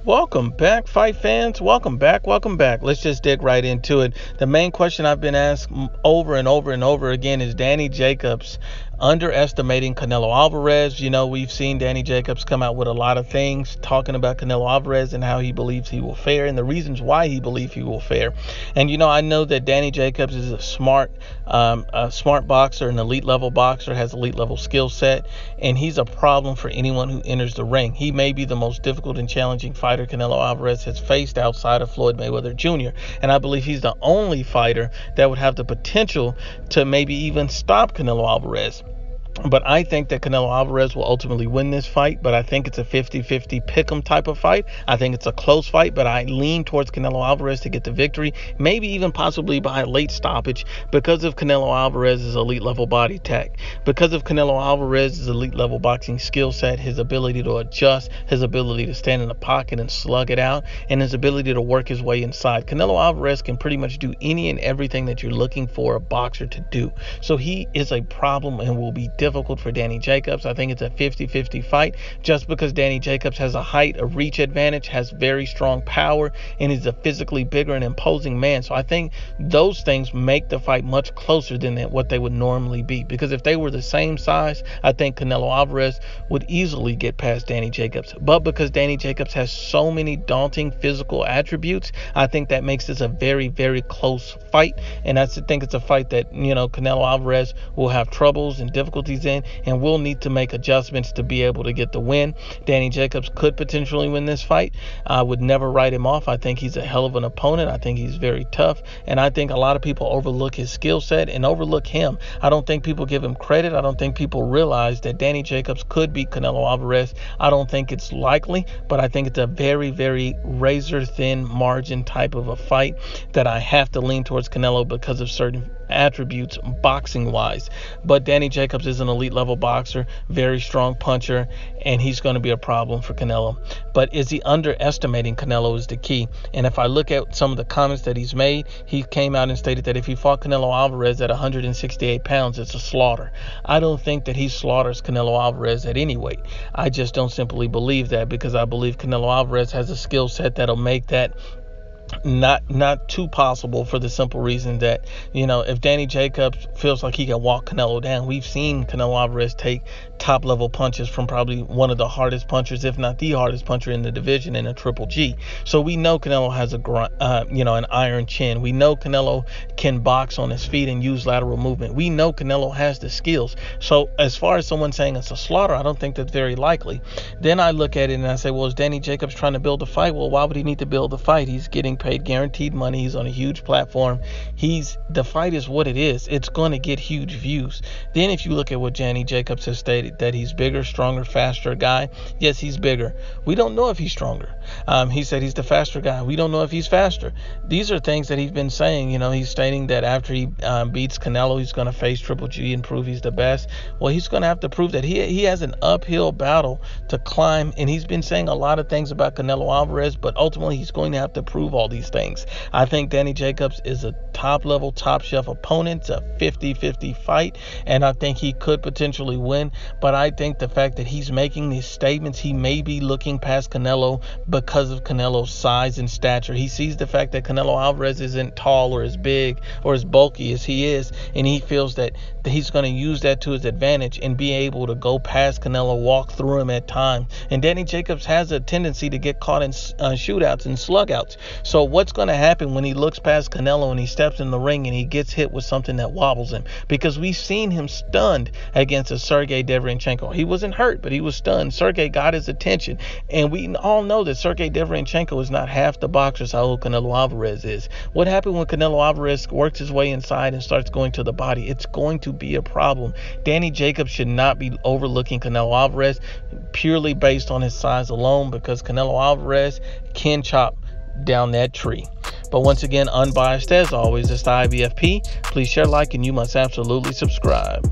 Welcome back, fight fans. Welcome back. Let's just dig right into it. The main question I've been asked over and over again is Danny Jacobs underestimating Canelo Alvarez. We've seen Danny Jacobs come out with a lot of things talking about Canelo Alvarez and how he believes he will fare and the reasons why he believes he will fare. And I know that Danny Jacobs is a smart boxer, an elite level boxer, has elite level skill set, and he's a problem for anyone who enters the ring. He may be the most difficult and challenging fighter Canelo Alvarez has faced outside of Floyd Mayweather Jr. And I believe he's the only fighter that would have the potential to maybe even stop Canelo Alvarez. But I think that Canelo Alvarez will ultimately win this fight, but I think it's a 50-50 pick'em type of fight. I think it's a close fight, but I lean towards Canelo Alvarez to get the victory, maybe even possibly by a late stoppage because of Canelo Alvarez's elite level body tech, because of Canelo Alvarez's elite level boxing skill set, his ability to adjust, his ability to stand in the pocket and slug it out, and his ability to work his way inside. Canelo Alvarez can pretty much do any and everything that you're looking for a boxer to do. So he is a problem and will be difficult for Danny Jacobs. I think it's a 50-50 fight just because Danny Jacobs has a reach advantage, has very strong power, and is a physically bigger and imposing man. So I think those things make the fight much closer than what they would normally be, because if they were the same size, I think Canelo Alvarez would easily get past Danny Jacobs. But because Danny Jacobs has so many daunting physical attributes, I think that makes this a very, very close fight. And I think it's a fight that Canelo Alvarez will have troubles and difficulties in, and will need to make adjustments to be able to get the win. Danny Jacobs could potentially win this fight. I would never write him off. I think he's a hell of an opponent. I think he's very tough, and I think a lot of people overlook his skill set and overlook him. I don't think people give him credit. I don't think people realize that Danny Jacobs could beat Canelo Alvarez. I don't think it's likely, but I think it's a very, very razor thin margin type of a fight that I have to lean towards Canelo because of certain attributes boxing wise. But Danny Jacobs is an elite level boxer, very strong puncher, and he's going to be a problem for Canelo. But is he underestimating Canelo is the key. And if I look at some of the comments that he's made, he came out and stated that if he fought Canelo Alvarez at 168 pounds, it's a slaughter. I don't think that he slaughters Canelo Alvarez at any weight. I just don't simply believe that, because I believe Canelo Alvarez has a skill set that'll make that not too possible, for the simple reason that if Danny Jacobs feels like he can walk Canelo down, we've seen Canelo Alvarez take top level punches from probably one of the hardest punchers, if not the hardest puncher in the division, in a Triple G. So we know Canelo has an iron chin. We know Canelo can box on his feet and use lateral movement. We know Canelo has the skills. So as far as someone saying it's a slaughter, I don't think that's very likely. Then I look at it and I say, well, is Danny Jacobs trying to build a fight? Well, why would he need to build a fight? He's getting paid guaranteed money. He's on a huge platform. The fight is what it is. It's going to get huge views. Then if you look at what Danny Jacobs has stated, that he's bigger, stronger, faster guy. Yes, he's bigger. We don't know if he's stronger. He said he's the faster guy. We don't know if he's faster. These are things that he's been saying. He's stating that after he beats Canelo, he's going to face Triple G and prove he's the best. Well, he's going to have to prove that he has an uphill battle to climb, and he's been saying a lot of things about Canelo Alvarez, but ultimately he's going to have to prove all these things. I think Danny Jacobs is a top-level, top-shelf opponent. It's a 50-50 fight, and I think he could potentially win. But I think the fact that he's making these statements, he may be looking past Canelo because of Canelo's size and stature. He sees the fact that Canelo Alvarez isn't tall or as big or as bulky as he is, and he feels that he's going to use that to his advantage and be able to go past Canelo, walk through him at times. And Danny Jacobs has a tendency to get caught in shootouts and slugouts. So what's going to happen when he looks past Canelo and he steps in the ring and he gets hit with something that wobbles him? Because we've seen him stunned against a Sergey Deverenchenko. He wasn't hurt, but he was stunned. Sergey got his attention. And we all know that Sergey Deverenchenko is not half the boxer Saul Canelo Alvarez is. What happened when Canelo Alvarez works his way inside and starts going to the body? It's going to be a problem. Danny Jacobs should not be overlooking Canelo Alvarez purely based on his size alone, because Canelo Alvarez can chop down that tree. But once again, unbiased as always, it's the IBFP. Please share, like, and you must absolutely subscribe.